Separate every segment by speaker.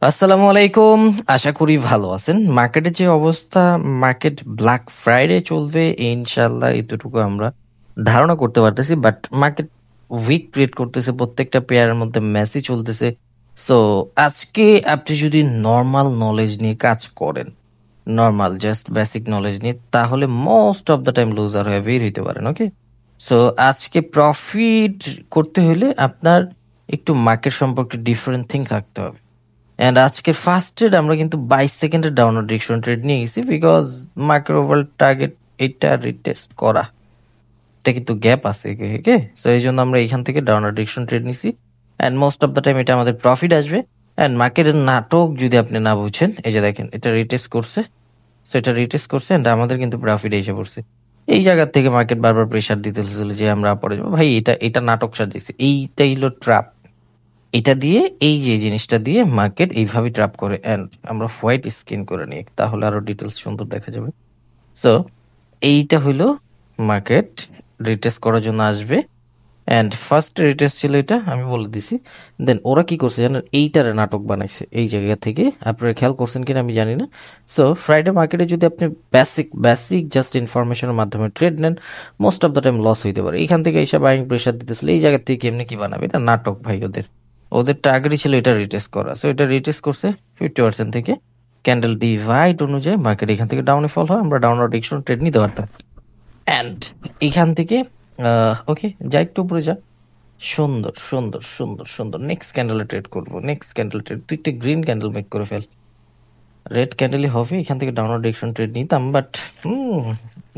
Speaker 1: আসসালামু আলাইকুম। আশা করি ভালো আছেন। মার্কেটের যে অবস্থা, মার্কেট ব্ল্যাক ফ্রাইডে চলবে ইনশাল্লাহ, এতটুকু আমরা ধারণা করতে পারতেছি। বাট মার্কেট উইক ক্রিয়েট করতেছে, প্রত্যেকটা পেয়ারের মধ্যে মেসি চলতেছে। সো আজকে আপনি যদি নর্মাল নলেজ নিয়ে কাজ করেন, নর্মাল জাস্ট বেসিক নলেজ নিয়ে, তাহলে most of the time loser হয়ে বের হইতে পারেন। ওকে, সো আজকে প্রফিট করতে হলে আপনার একটু মার্কেট সম্পর্কে ডিফারেন্ট থিং থাকতে হবে। অ্যান্ড আজকের ফার্স্ট ট্রেড আমরা কিন্তু 22 সেকেন্ডের ডাউনওয়ার্ড ডিরেকশন ট্রেড নিয়ে গেছি, বিকজ মার্কেট ওভার টার্গেট এটা রিটেস্ট করা, এটা কিন্তু গ্যাপ আছে। ওকে, সো এই জন্য আমরা এখান থেকে ডাউনওয়ার্ড ডিরেকশন ট্রেড নিছি। And most of the time এটা আমাদের প্রফিট আসবে। অ্যান্ড মার্কেটের নাটক যদি আপনি না বুঝেন, এই যে দেখেন এটা রিটেস্ট করছে, সো এটা রিটেস্ট করছে অ্যান্ড আমাদের কিন্তু প্রফিট এসে পড়ছে। এই জায়গা থেকে মার্কেট বারবার প্রেশার দিতেছিল যে আমরা পরে যাবো। ভাই এটা এটা নাটক সাজিয়েছে, এইটাই হলো ট্র্যাপ। এটা দিয়ে, এই যে জিনিসটা দিয়ে মার্কেট এইভাবে ট্র্যাপ করে। এন্ড আমরা হোয়াইট স্ক্রিন করে নিই, তাহলে আরো ডিটেলস সুন্দর দেখা যাবে। সো এইটা হইলো মার্কেট রিটেস্ট করার জন্য আসবে। এন্ড ফার্স্ট রিটেস্ট ছিল এটা, আমি বলে দিছি। দেন ওরা কি করছে জানেন, এইটারে নাটক বানাইছে এই জায়গা থেকে। আপনারা খেয়াল করছেন কিনা আমি জানি না। সো ফ্রাইডে মার্কেটে যদি আপনি বেসিক জাস্ট ইনফরমেশনের মাধ্যমে ট্রেড নেন, most of the time loss হইতে পারে। এখান থেকে এইসব বাইং প্রেশার দিতেছিল, এই জায়গা থেকে এমনি কি বানাবে, এটা নাটক ভাই। ওদের ওদের টার্গেটই ছিল এটা রিটেস্ট করা। সো এটা রিটেস্ট করছে 50% থেকে। ক্যান্ডেল ডিভাইড অনুযায়ী মার্কেট এখান থেকে ডাউনে ফল হয়, আমরা ডাউনওয়ার্ড ডিরেকশন ট্রেড নিতে পারতাম। অ্যান্ড এখান থেকে ওকে, যা একটু উপরে যা, সুন্দর সুন্দর সুন্দর সুন্দর। নেক্সট ক্যান্ডেলে ট্রেড করবো, নেক্সট ক্যান্ডেল ট্রেড। তুই একটা গ্রিন ক্যান্ডেল মেক করে ফেল, রেড ক্যান্ডেলই হবে। এখান থেকে ডাউনওয়ার্ড ডিরেকশন ট্রেড নিতাম, বাট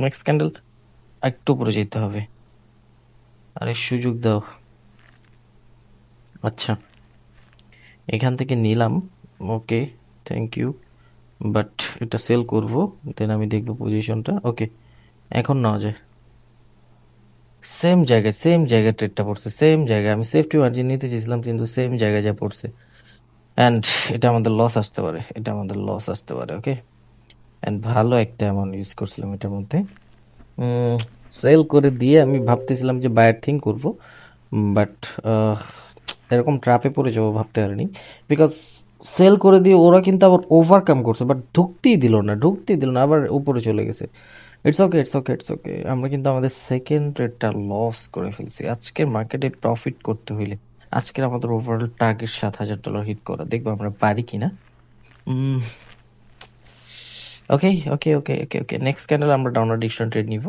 Speaker 1: নেক্সট ক্যান্ডেল একটু উপরে যেতে হবে। আরে সুযোগ দাও। আচ্ছা, এখান থেকে নিলাম, ওকে, থ্যাংক ইউ। বাট এটা সেল করব, দেন আমি দেখবো পজিশনটা। ওকে, এখন নেওয়া যায়। সেম জায়গায় ট্রেডটা পড়ছে, সেম জায়গায়। আমি সেফটি মার্জিন নিতে চেয়েছিলাম, কিন্তু সেম জায়গায় যা পড়ছে। অ্যান্ড এটা আমাদের লস আসতে পারে, এটা আমাদের লস আসতে পারে। ওকে, অ্যান্ড ভালো একটা অ্যামাউন্ট ইউজ করছিলাম এটার মধ্যে। সেল করে দিয়ে আমি ভাবতেছিলাম যে বায়ার থিং করবো, বাট এরকম ট্র্যাপে পড়ে যাবো ভাবতে পারিনি। বিকজ সেল করে দিয়ে ওরা কিন্তু আবার ওভারকাম করছে, বাট ঢুকতেই দিল না, আবার উপরে চলে গেছে। It's okay, it's okay, it's okay. আমরা কিন্তু আমাদের সেকেন্ড ট্রেডটা লস করে ফেলছি। আজকের মার্কেটে প্রফিট করতে হইলে আজকের আমাদের ওভারঅল টার্গেট $7,000 হিট করা, দেখবো আমরা পারি কিনা। ওকে ওকে ওকে ওকে ওকে, নেক্সট ক্যান্ডেল আমরা ডাউনওয়ার্ড ডিরেকশন ট্রেড নিব,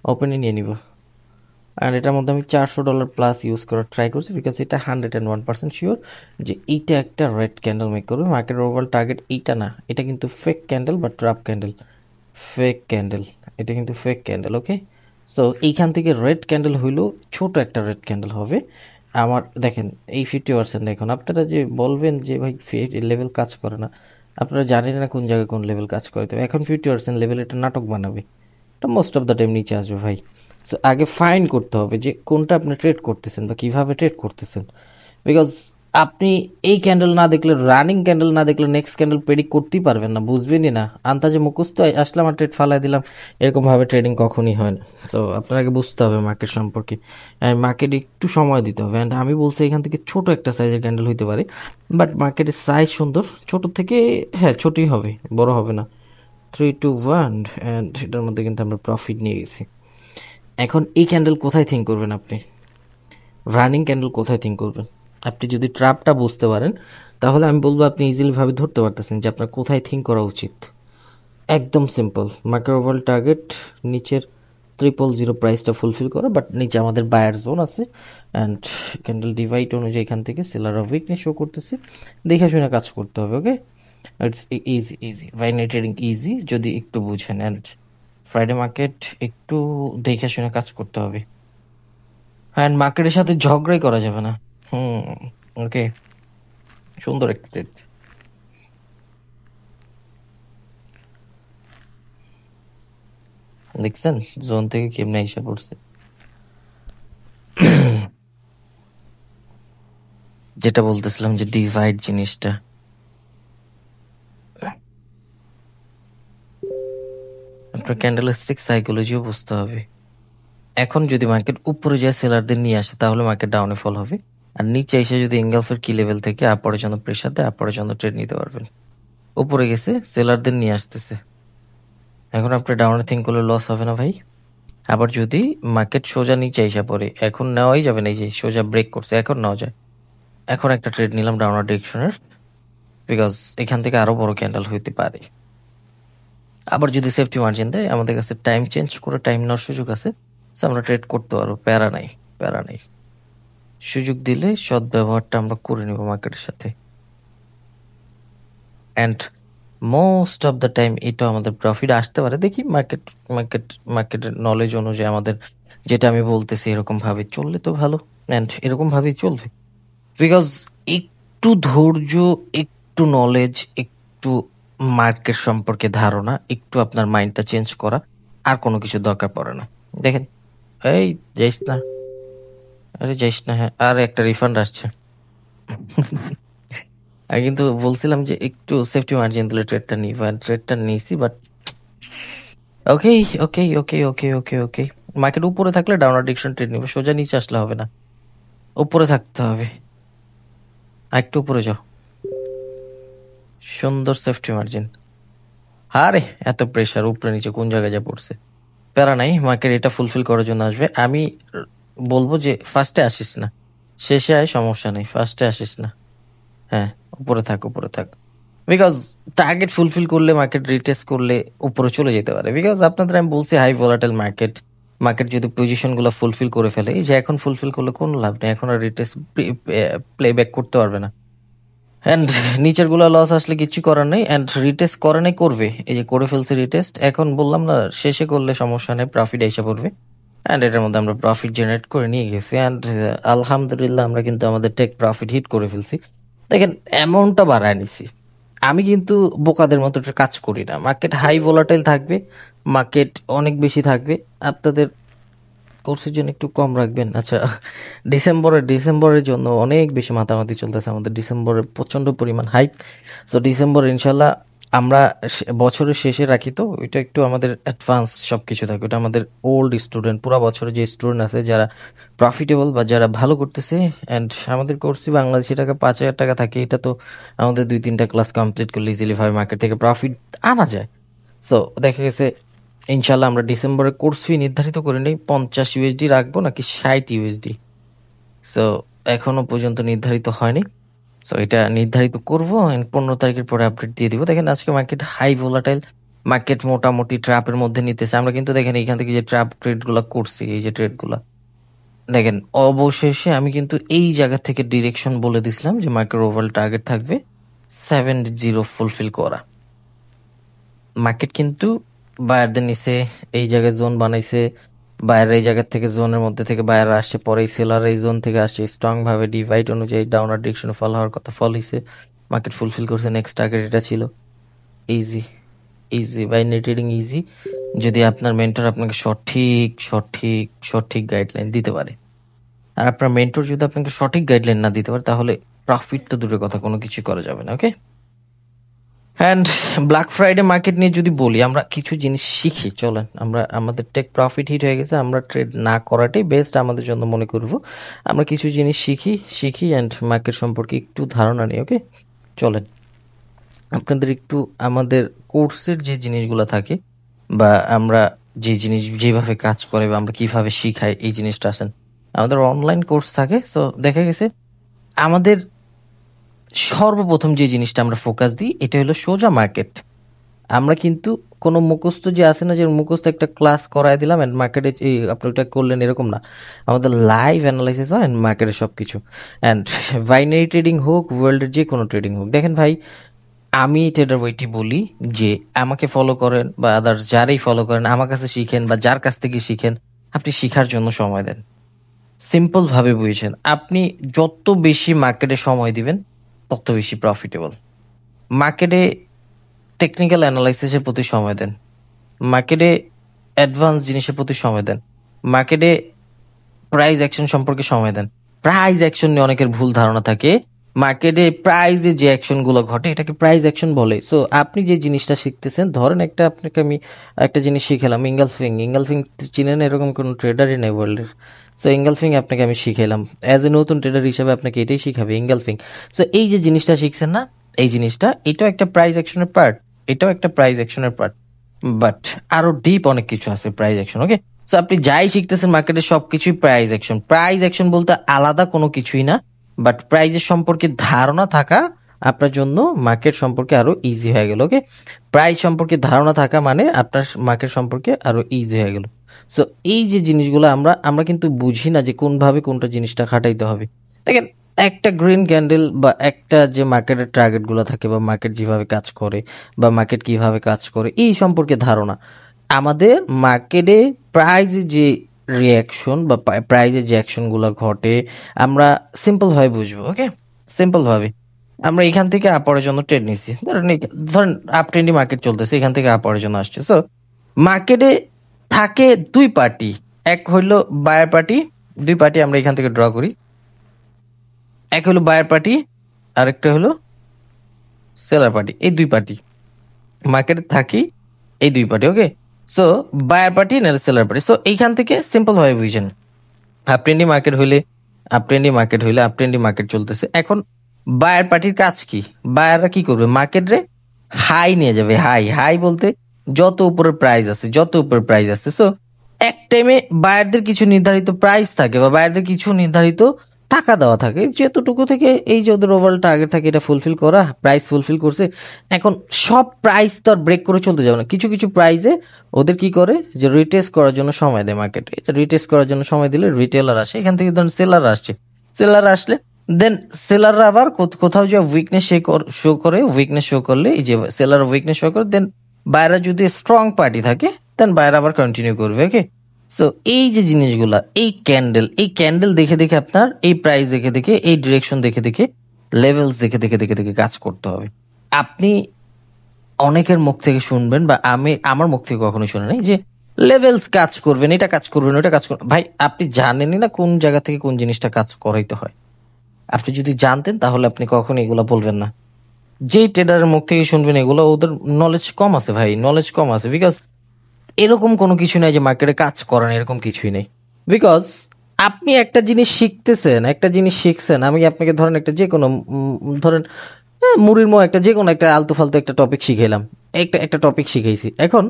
Speaker 1: ওপেনে নিয়ে নিব। আর এটার মধ্যে আমি $400 প্লাস ইউজ করার ট্রাই করছি, বিকজ এটা 101% শিওর যে এইটা একটা রেড ক্যান্ডেল মেক করবে। মার্কেট ওভারঅল টার্গেট এইটা না, এটা কিন্তু ফেক ক্যান্ডেল বা ট্রাপ ক্যান্ডেল, ফেক ক্যান্ডেল, এটা কিন্তু ফেক ক্যান্ডেল। ওকে, সো এইখান থেকে রেড ক্যান্ডেল হইলেও ছোট একটা রেড ক্যান্ডেল হবে। আমার দেখেন এই 50%। এখন আপনারা যে বলবেন যে ভাই লেভেল কাজ করে না, আপনারা জানেন না কোন জায়গায় কোন লেভেল কাজ করে। তো এখন 50% লেভেল এটা নাটক বানাবে, এটা মোস্ট অফ দ্য টাইম নিচে আসবে ভাই। সো আগে ফাইন্ড করতে হবে যে কোনটা আপনি ট্রেড করতেছেন বা কিভাবে ট্রেড করতেছেন। বিকজ আপনি এই ক্যান্ডেল না দেখলে, রানিং ক্যান্ডেল না দেখলে নেক্সট ক্যান্ডেল প্রেডিক্ট করতেই পারবেন না, বুঝবেনই না। আন্তাজে মুখস্থ আসলাম আর ট্রেড ফালাই দিলাম, এরকমভাবে ট্রেডিং কখনই হয় না। সো আপনাকে বুঝতে হবে মার্কেট সম্পর্কে, মার্কেটে একটু সময় দিতে হবে। অ্যান্ড আমি বলছি এখান থেকে ছোট একটা সাইজের ক্যান্ডেল হইতে পারে, বাট মার্কেটের সাইজ সুন্দর, ছোট থেকে, হ্যাঁ ছোটই হবে, বড় হবে না। 3, 2, 1, অ্যান্ড এটার মধ্যে কিন্তু আমরা প্রফিট নিয়ে গেছি। এখন এই ক্যান্ডেল কোথায় থিঙ্ক করবেন আপনি, রানিং ক্যান্ডেল কোথায় থিঙ্ক করবেন? আপনি যদি ট্র্যাপটা বুঝতে পারেন, তাহলে আমি বলবো আপনি ইজিলি ভাবে ধরতে পারতেছেন যে আপনার কোথায় থিঙ্ক করা উচিত। একদম সিম্পল, মার্কেট ওভারঅল টার্গেট নিচের 000 প্রাইসটা ফুলফিল করা, বাট নিচে আমাদের বায়ার জোন আছে। অ্যান্ড ক্যান্ডেল ডিভাইড অনুযায়ী এখান থেকে সেলার অফ উইকনেস শো করতেছে, দেখে শুনে কাজ করতে হবে। Okay, it's easy easy, binary trading easy যদি একটু বুঝেন। অ্যান্ড ফ্রাইডে মার্কেট একটু দেখে শুনে কাজ করতে হবে, অ্যান্ড মার্কেটের সাথে ঝগড়াই করা যাবে না। ওকে, সুন্দর একটা ট্রেড। দেখছেন জোন থেকে কেমনে এসে পড়ছে। যেটা বলতেছিলাম যে ডিভাইড জিনিসটা, আপনার ক্যান্ডেলস্টিক সাইকোলজিও বুঝতে হবে। এখন যদি মার্কেট উপরে যায় সেলারদের নিয়ে আসে, তাহলে মার্কেট ডাউনে ফল হবে। আর নিচে এসে যদি এঙ্গেলফের কি লেভেল থেকে আপরের জন্য প্রেশার দেয়, আপরের জন্য ট্রেড নিতে পারবেন। উপরে গেছে, সেলারদের নিয়ে আসতেছে। এখন আপনি ডাউনে থিঙ্ক করলে লস হবে না ভাই। আবার যদি মার্কেট সোজা নিচে এসে পড়ে, এখন নেওয়াই যাবে না, এই যে সোজা ব্রেক করছে, এখন নেওয়া যায়। এখন একটা ট্রেড নিলাম ডাউনার ডিরেকশনের, বিকজ এখান থেকে আরো বড় ক্যান্ডেল হইতে পারে। আবার যদি সেফটি মার্জিন দেয়, আমাদের কাছে টাইম চেঞ্জ করে টাইম নেওয়ার সুযোগ আছে, সো আমরা ট্রেড করতে পারবো, প্যারা নাই, প্যারা নেই। সুযোগ দিলে সৎ ব্যবহারটা আমরা করে নিব মার্কেটের সাথে। And most of the time এটা আমাদের প্রফিট আসতে পারে। দেখি মার্কেটের নলেজ অনুযায়ী আমাদের যেটা আমি বলতেছি এরকম ভাবে চললে তো ভালো, অ্যান্ড এরকম ভাবেই চলবে। বিকজ একটু ধৈর্য, একটু নলেজ, একটু মার্কেট সম্পর্কে ধারণা, একটু আপনার মাইন্ডটা চেঞ্জ করা, আর কোনো কিছু দরকার পড়ে না। দেখেন, এই যাইস না, আরে যাইস না, হ্যাঁ আর একটা রিফান্ড আসছে। আমি কিন্তু বলছিলাম যে একটু সেফটি মার্জিন দিলে ট্রেডটা নিই, ট্রেডটা নিয়েছি, but okay okay okay okay okay okay. Market উপরে থাকলে ডাউনার ডিরেকশন ট্রেড নিব, সোজা নিচে আসলে হবে না, উপরে থাকতে হবে। একটু উপরে যাও, সুন্দর সেফটি মার্জিন। আরে এত প্রেশার, উপরে নিচে কোন জায়গায় যা পড়ছে। প্যারা নাই, মার্কেট এটা ফুলফিল করার জন্য আসবে। আমি বলবো যে ফার্স্টে আসিস না, শেষে আয়, সমস্যা নেই, ফার্স্টে আসিস না। হ্যাঁ, উপরে থাক, উপরে থাক। বিকজ টার্গেট ফুলফিল করলে, মার্কেট রিটেস্ট করলে উপরে চলে যেতে পারে। বিকজ আপনাদের আমি বলছি হাই ভোলাটাইল মার্কেট, মার্কেট যদি পজিশনগুলো ফুলফিল করে ফেলে, এই যে এখন ফুলফিল করলে কোনো লাভ নেই, এখন আর রিটেস্ট প্লে ব্যাক করতে পারবে না। অ্যান্ড নিচের গুলা লস আসলে কিছু করার নেই, অ্যান্ড রিটেস্ট করে নাই, করবে, এই যে করে ফেলছে রিটেস্ট। এখন বললাম না, শেষে করলে সমস্যা নেই, প্রফিট এসে পড়বে। অ্যান্ড এটার মধ্যে আমরা প্রফিট জেনারেট করে নিয়ে গেছি, অ্যান্ড আলহামদুলিল্লাহ আমরা কিন্তু আমাদের টেক প্রফিট হিট করে ফেলছি। দেখেন অ্যামাউন্টটা বাড়ায় নিছি। আমি কিন্তু বোকাদের মতো একটা কাজ করি না। মার্কেট হাই ভোলাটাইল থাকবে, মার্কেট অনেক বেশি থাকবে, আপনাদের কোর্সের জন্য একটু কম রাখবেন। আচ্ছা, ডিসেম্বরের জন্য অনেক বেশি মাতামাতি চলতেছে আমাদের, ডিসেম্বরের প্রচন্ড পরিমাণ হাইপ। সো ডিসেম্বর ইনশাল্লাহ আমরা বছরের শেষে রাখি, তো ওইটা একটু আমাদের অ্যাডভান্স সব কিছু থাকে। ওটা আমাদের ওল্ড স্টুডেন্ট, পুরো বছরে যে স্টুডেন্ট আছে যারা প্রফিটেবল বা যারা ভালো করতেছে, অ্যান্ড আমাদের কোর্সে বাংলাদেশি টাকা 5,000 টাকা থাকে, এটা তো আমাদের 2-3টা ক্লাস কমপ্লিট করলে ইজিলি ভাবে মার্কেট থেকে প্রফিট আনা যায়। সো দেখা গেছে ইনশাল্লাহ আমরা ডিসেম্বরের কোর্স ফি নির্ধারিত করে নেই, 50 USD রাখবো নাকি 60 USD। সো এখনো পর্যন্ত নির্ধারিত হয়নি, সো এটা নির্ধারিত করবো, 15 তারিখের পরে আপডেট দিয়ে দিব। দেখেন আজকে মার্কেট হাই ভোলাটাইল, মার্কেট মোটামুটি ট্র্যাপের মধ্যে নিতেছে। আমরা কিন্তু দেখেন এখান থেকে যে ট্র্যাপ ট্রেড গুলা করছি, এই যে ট্রেড গুলা দেখেন, অবশেষে আমি কিন্তু এই জায়গা থেকে ডিরেকশন বলে দিছিলাম যে মার্কেট ওভারঅল টার্গেট থাকবে 70 ফুলফিল করা। মার্কেট কিন্তু বায়ারদের নিচে এই জায়গায় জোন বানাইছে, বায়ার এই জায়গা থেকে জোনের মধ্যে থেকে বায়ার আসছে, পরে সেলার এই জোন থেকে আসছে, স্ট্রং ভাবে ডিভাইড অনুযায়ী ডাউনার ডিরেকশনে ফল হওয়ার কথা, ফল হয়েছে, মার্কেট ফুলফিল করছে। নেক্সট টার্গেট এটা ছিল, easy easy buy net trading easy, যদি আপনার মেন্টর আপনাকে সঠিক সঠিক সঠিক গাইডলাইন দিতে পারে। আর আপনার মেন্টর যদি আপনাকে সঠিক গাইডলাইন না দিতে পারে, তাহলে প্রফিট তো দূরের কথা, কোনো কিছু করা যাবে না। ওকে, অ্যান্ড ব্ল্যাক ফ্রাইডে মার্কেট নিয়ে যদি বলি, আমরা কিছু জিনিস শিখি, চলেন আমরা, আমাদের টেক প্রফিট হিট হয়ে গেছে, আমরা ট্রেড না করাটাই বেস্ট আমাদের জন্য মনে করব। আমরা কিছু জিনিস শিখি অ্যান্ড মার্কেট সম্পর্কে একটু ধারণা নিই। ওকে, চলেন আপনাদের একটু আমাদের কোর্সের যে জিনিসগুলো থাকে, বা আমরা যে জিনিস যেভাবে কাজ করে বা আমরা কিভাবে শিখাই, এই জিনিসটা আসেন, আমাদের অনলাইন কোর্স থাকে। সো দেখা গেছে আমাদের সর্বপ্রথম যে জিনিসটা আমরা ফোকাস দিই, এটা হলো সোজা মার্কেট। আমরা কিন্তু কোনো মুখস্থ যে আছে না, যে মুখস্থ একটা ক্লাস করায় দিলাম অ্যান্ড মার্কেটে আপনি ওটা করলেন, এরকম না। আমাদের লাইভ অ্যানালাইসিস হয় অ্যান্ড মার্কেটের সব কিছু, অ্যান্ড বাইনারি ট্রেডিং হোক, ওয়ার্ল্ডের যে কোনো ট্রেডিং হোক। দেখেন ভাই, আমি ট্রেডার বইটি বলি যে আমাকে ফলো করেন বা আদার্স যারাই ফলো করেন, আমার কাছে শিখেন বা যার কাছ থেকে শিখেন, আপনি শিখার জন্য সময় দেন। সিম্পল ভাবে বুঝেছেন, আপনি যত বেশি মার্কেটে সময় দিবেন তত বেশি প্রফিটেবল। মার্কেটে টেকনিক্যাল অ্যানালাইসিসের প্রতি সময় দেন, মার্কেটে অ্যাডভান্স জিনিসের প্রতি সময় দেন, মার্কেটে প্রাইস অ্যাকশন সম্পর্কে সময় দেন। প্রাইস অ্যাকশন নিয়ে অনেকের ভুল ধারণা থাকে, মার্কেটে প্রাইজে যে অ্যাকশন গুলো ঘটে এটাকে প্রাইস অ্যাকশন বলে। সো আপনি যে জিনিসটা শিখতেছেন, ধরেন আপনাকে আমি একটা জিনিস শিখালাম, ইঙ্গালফিং চিনেন, এরকম কোন ট্রেডারই নেই ওয়ার্ল্ডের, সো এঙ্গেলফিং আপনাকে আমি শিখাইলাম, অ্যাজ এ নতুন ট্রেডার হিসেবে আপনাকে এটাই শিখাবে এঙ্গেলফিং। সো এই যে জিনিসটা শিখছেন না, এই জিনিসটা এটাও একটা প্রাইস অ্যাকশনের পার্ট, এটাও একটা প্রাইস অ্যাকশনের পার্ট, বাট আরো ডিপ অনেক কিছু আছে প্রাইস অ্যাকশন। ওকে, সো আপনি যাই শিখতেছেন মার্কেটে সবকিছুই প্রাইস অ্যাকশন। প্রাইস অ্যাকশন বলতে আলাদা কোনো কিছুই না, বাট প্রাইজের সম্পর্কে ধারণা থাকা আপনার জন্য মার্কেট সম্পর্কে আরো ইজি হয়ে গেল। ওকে, প্রাইস সম্পর্কে ধারণা থাকা মানে আপনার মার্কেট সম্পর্কে আরো ইজি হয়ে গেল। সো এই যে জিনিসগুলো আমরা আমরা কিন্তু বুঝি না যে কোনভাবে কোনটা জিনিসটা খাটাইতে হবে। দেখেন, একটা গ্রিন ক্যান্ডেল বা একটা যে মার্কেটের টার্গেট গুলো থাকে বা মার্কেট যেভাবে কাজ করে বা মার্কেট কিভাবে কাজ করে এই সম্পর্কে ধারণা আমাদের মার্কেটে প্রাইজে যে রিয়াকশন বা প্রাইজে যে অ্যাকশন গুলো ঘটে আমরা সিম্পল ভাবে বুঝবো। ওকে, সিম্পল ভাবে আমরা এখান থেকে আপরের জন্য ট্রেড নিচ্ছি, ধরেন আপ ট্রেন্ডি মার্কেট চলতেছে, এখান থেকে আপরের জন্য আসছে। সো মার্কেটে থাকে দুই পার্টি, এক হইলো বায়ার পার্টি, দুই পার্টি আমরা এখান থেকে ড্র করি, এক হলো বায়ার পার্টি আর একটা হলো সেলার পার্টি। এই দুই পার্টি মার্কেটে থাকি, এই দুই পার্টি। ওকে, সো বায়ার পার্টি নাহলে সেলার পার্টি। সো এইখান থেকে সিম্পল ভাবে বুঝছেন, আপ ট্রেন্ডি মার্কেট হইলে আপ ট্রেন্ডি মার্কেট হইলে আপ ট্রেন্ডি মার্কেট চলতেছে। এখন বায়ার পার্টির কাজ কি? বায়াররা কি করবে? মার্কেট রে হাই নিয়ে যাবে। হাই হাই বলতে যত উপরের প্রাইস আছে, যত উপরের প্রাইস আছে। সো এক টাইমে বায়ারদের কিছু নির্ধারিত প্রাইস থাকে বা বায়ারদের কিছু নির্ধারিত টাকা দেওয়া থাকে, যেতটুকু থেকে এই যে ওদের ওভারঅল টার্গেট থাকে এটা ফুলফিল করা, প্রাইস ফুলফিল করছে। এখন সব প্রাইস তো আর ব্রেক করে চলতে যাবে না, কিছু কিছু প্রাইসে ওদের কি করে যে রিটেস্ট করার জন্য সময় দেয় মার্কেটে। রিটেস্ট করার জন্য সময় দিলে রিটেলার আসে, এখান থেকে ধরুন সেলার আসছে, সেলার আসলে দেন সেলাররা আবার কোথাও যে উইকনেস শো করে, উইকনেস শো করলে এই যে সেলার উইকনেস শো করে, দেন বায়রা যদি স্ট্রং পার্টি থাকে দেন বায়রা আবার কন্টিনিউ করবে। ওকে, সো এই যে জিনিসগুলা, এই ক্যান্ডেল দেখে দেখে আপনার এই প্রাইস দেখে দেখে এই ডিরেকশন দেখে দেখে লেভেলস দেখে দেখে দেখে দেখে কাজ করতে হবে। আপনি অনেকের মুখ থেকে শুনবেন বা আমি আমার মুখ থেকে কখনো শুনে নাই যে লেভেলস কাজ করবেন, এটা কাজ করবেন, ওটা কাজ করবেন। ভাই আপনি জানেনই না কোন জায়গা থেকে কোন জিনিসটা কাজ করাইতে হয়। আপনি যদি জানতেন তাহলে আপনি কখনো এগুলা বলবেন না। যেই ট্রেডারের মুখ থেকে শুনবেন এগুলো, ওদের নলেজ কম আছে ভাই, নলেজ কম আছে। বিকজ এরকম কোনো কিছু নাই যে মার্কেটে কাজ করেন, এরকম কিছুই নেই। বিকজ আপনি একটা জিনিস শিখতেছেন, একটা জিনিস শিখছেন, আমি আপনাকে ধরেন একটা যে কোনো ধরেন মুড়ির মো একটা যে কোনো একটা আলতু ফালতু একটা টপিক শিখাইলাম, একটা একটা টপিক শিখাইছি। এখন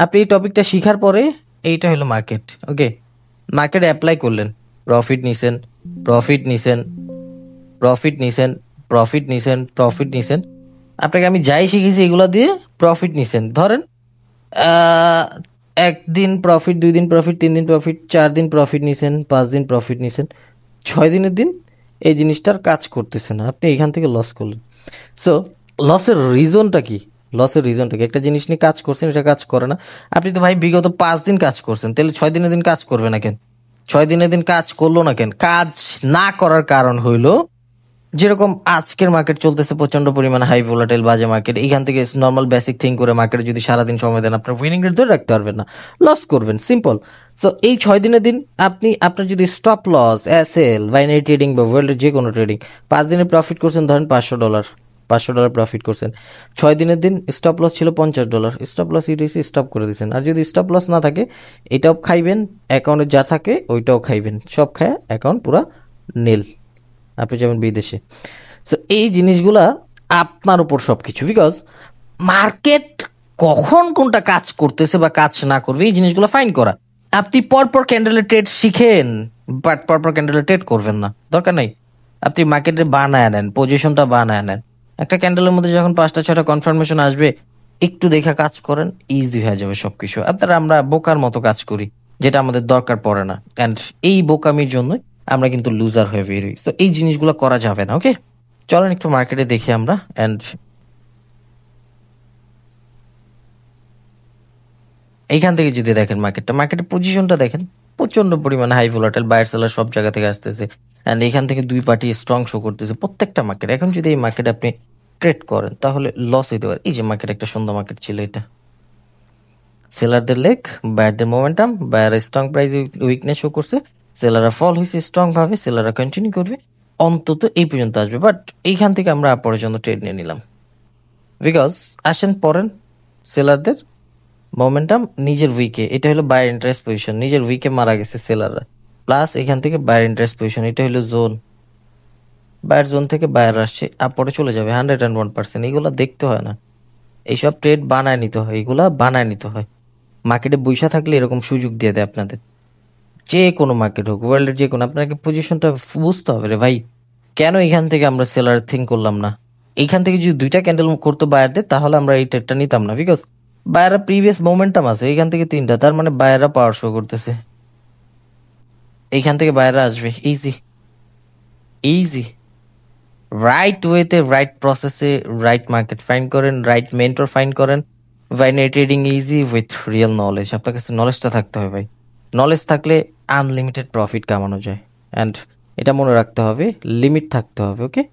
Speaker 1: আপনি এই টপিকটা শিখার পরে এইটা হলো মার্কেট। ওকে, মার্কেটে অ্যাপ্লাই করলেন, প্রফিট নিছেন, প্রফিট নিছেন, প্রফিট নিছেন, প্রফিট নিছেন, প্রফিট নিছেন। আপনাকে আমি যাই শিখেছি এগুলো দিয়ে প্রফিট নিছেন। ধরেন আহ, একদিন প্রফিট, 2 দিন প্রফিট, 3 দিন প্রফিট, 4 দিন প্রফিট নিছেন, 5 দিন প্রফিট নিছেন, 6 দিনের দিন এই জিনিসটার কাজ করতেছে না, আপনি এখান থেকে লস করলেন। সো লসের রিজনটা কি? লসের রিজনটা কি? একটা জিনিস নিয়ে কাজ করছেন, এটা কাজ করে না। আপনি তো ভাই বিগত 5 দিন কাজ করছেন, তাহলে 6 দিনের দিন কাজ করবে না কেন? 6 দিনের দিন কাজ করলো না কেন? কাজ না করার কারণ হইলো যেরকম আজকের মার্কেট চলতেছে প্রচন্ড পরিমাণে হাই ভোলাটাইল বাজে মার্কেট, এখান থেকে নর্মাল বেসিক থিং করে মার্কেটে যদি সারাদিন সময় দেন আপনার উইনিং রেট ধরে রাখতে পারবেন না, লস করবেন, সিম্পল। সো এই 6 দিনের দিন আপনি আপনার যদি stop loss, SL, binary trading বা ওয়ার্ল্ডের যে কোনো ট্রেডিং, 5 দিনে প্রফিট করছেন ধরেন $500, $500 প্রফিট করছেন, 6 দিনের দিন স্টপ লস ছিল $50, স্টপ লস ইডিসি স্টপ করে দিচ্ছেন। আর যদি স্টপ লস না থাকে এটাও খাইবেন, অ্যাকাউন্টে যা থাকে ওইটাও খাইবেন, সব খায় অ্যাকাউন্ট পুরা নীল, আপনি যেমন বিদেশে। সো এই জিনিসগুলা আপনার উপর সবকিছু। বিকজ মার্কেট কখন কোনটা কাজ করতেছে বা কাজ না করবে এই জিনিসগুলো ফাইন করা। আপনি পরপর ক্যান্ডেলের ট্রেড শিখেন, বাট পরপর ক্যান্ডেলের ট্রেড করবেন না, দরকার নাই। আপনি মার্কেটে বানায় নেন, পজিশনটা বানায় নেন। একটা ক্যান্ডেলের মধ্যে যখন 5টা 6টা কনফার্মেশন আসবে একটু দেখা কাজ করেন, ইজি হয়ে যাবে সবকিছু। আপনারা আমরা বোকার মতো কাজ করি যেটা আমাদের দরকার পড়ে না, অ্যান্ড এই বোকামির জন্য আমরা কিন্তু লুজার হয়ে বের হই। তো এই জিনিসগুলো করা যাবে না। ওকে, চলেন একটু মার্কেটে দেখি আমরা। অ্যান্ড এইখান থেকে যদি দেখেন মার্কেটের পজিশনটা দেখেন, প্রচন্ড পরিমাণে হাই ভোলাটাইল, বায়ার সেলার সব জায়গা থেকে আসতেছে। অ্যান্ড এখান থেকে দুই পার্টি স্ট্রং শো করতেছে প্রত্যেকটা মার্কেট। এখন যদি এই মার্কেটে আপনি ট্রেড করেন তাহলে লস হইতে পারে। এই যে মার্কেট একটা সুন্দর মার্কেট ছিল, এটা সেলারদের লেগ, বায়ারদের momentum, buyer strong price weakness show করছে, সেলাররা ফল হয়েছে স্ট্রং ভাবে, সেলাররা কন্টিনিউ করবে, অন্তত এই পর্যন্ত আসবে। বাট এইখান থেকে আমরা পরের জন্য ট্রেড নিয়ে নিলাম। বিকজ আসেন পড়েন সেলারদের মোমেন্টাম নিজের উইকে, এটা হলো বায়ার ইন্টারেস্ট পজিশন, নিজের উইকে মারা গেছে সেলাররা, প্লাস এখান থেকে বায়ার ইন্টারেস্ট পজিশন, এটা হলো জোন, বায়ার জোন থেকে বায়ার আসছে আপরে চলে যাবে 101%। এগুলো দেখতে হয় না, এইসব ট্রেড বানায় নিতে হয়, এগুলা বানায় নিতে হয়। মার্কেটে বইসা থাকলে এরকম সুযোগ দিয়ে দেয় আপনাদের, যে কোনো মার্কেট হোক, ওয়ার্ল্ডের যে কোনো, আপনাকে পজিশনটা বুঝতে হবে রে ভাই। কেন এখান থেকে আমরা সেলার থিঙ্ক করলাম না? এইখান থেকে যদি 2টা ক্যান্ডেল করতো বায়ারদের, তাহলে আমরা এই ট্রেডটা নিতাম না, বিকজ বায়াররা প্রিভিয়াস মোমেন্টাম আছে, এইখান থেকে 3টা, তার মানে বায়াররা পাওয়ার শো করতেছে, এইখান থেকে বায়াররা আসবে ইজি ইজি। রাইট ওয়েতে, রাইট প্রসেসে, রাইট মার্কেট ফাইন্ড করেন, রাইট মেন্টর ফাইন্ড করেন। Binary trading easy with real knowledge. আপনার কাছে নলেজটা থাকতে হবে ভাই, নলেজ থাকলে আনলিমিটেড প্রফিট কামানো যায়। অ্যান্ড এটা মনে রাখতে হবে, লিমিট থাকতে হবে, ওকে?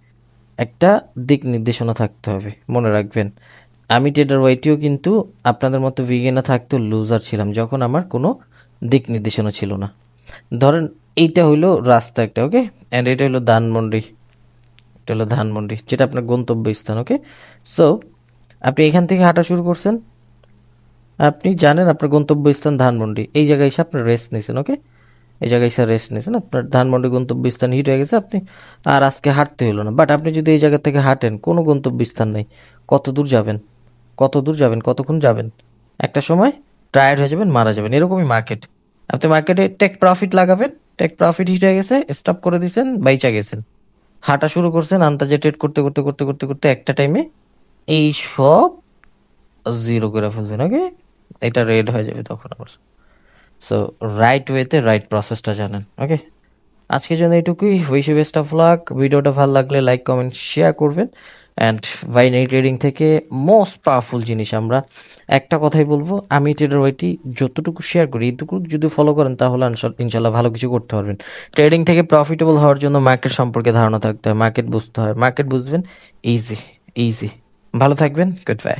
Speaker 1: একটা দিক নির্দেশনা থাকতে হবে, মনে রাখবেন। আমি ট্রেডার ওয়াইটিও কিন্তু আপনাদের মতো বিগিনার থাকতেও লুজার ছিলাম, যখন আমার কোনো দিক নির্দেশনা ছিল না। ধরেন এইটা হইলো রাস্তা একটা, ওকে? অ্যান্ড এটা হলো ধানমন্ডি, এটা হলো ধানমন্ডি, যেটা আপনার গন্তব্যস্থান, ওকে? সো আপনি এখান থেকে হাঁটা শুরু করছেন, আপনি জানেন আপনার গন্তব্যস্থান ধানমন্ডি, এই জায়গায় এসে আপনি রেস্ট নিয়েছেন, ওকে? এই জায়গায় এসে রেস্ট নিয়েছেন, আপনার ধানমন্ডি গন্তব্যস্থান হিট হয়ে গেছে, আপনি আর আজকে হাঁটতে হলো না। বাট আপনি যদি এই জায়গা থেকে হাঁটেন, কোনো গন্তব্যস্থান নেই, কত দূর যাবেন, কত দূর যাবেন, কতক্ষণ যাবেন? একটা সময় টায়ার্ড হয়ে যাবেন, মারা যাবেন। এরকমই মার্কেট, আপনি মার্কেটে টেক প্রফিট লাগাবেন, টেক প্রফিট হিট হয়ে গেছে, স্টপ করে দিয়েছেন, বাইচা গেছেন, হাঁটা শুরু করছেন, আন্দাজে ট্রেড করতে করতে করতে করতে করতে একটা টাইমে এই সব জিরো করে ফেলছেন, ওকে? এটা রেড হয়ে যাবে তখন আবার। সো রাইট ওয়েতে রাইট প্রসেসটা জানেন, ওকে? আজকের জন্য এটুকুই। Wish you best of luck. ভিডিওটা ভালো লাগলে লাইক কমেন্ট শেয়ার করবেন। অ্যান্ড বাইনারি ট্রেডিং থেকে মোস্ট পাওয়ারফুল জিনিস আমরা একটা কথাই বলবো, আমি ট্রেডার ওয়াইটি যতটুকু শেয়ার করি, এইটুকু যদি ফলো করেন, তাহলে ইনশাল্লাহ ভালো কিছু করতে পারবেন। ট্রেডিং থেকে প্রফিটেবল হওয়ার জন্য মার্কেট সম্পর্কে ধারণা থাকতে হয়, মার্কেট বুঝতে হয়, মার্কেট বুঝবেন ইজি ইজি। ভালো থাকবেন, গুড বাই।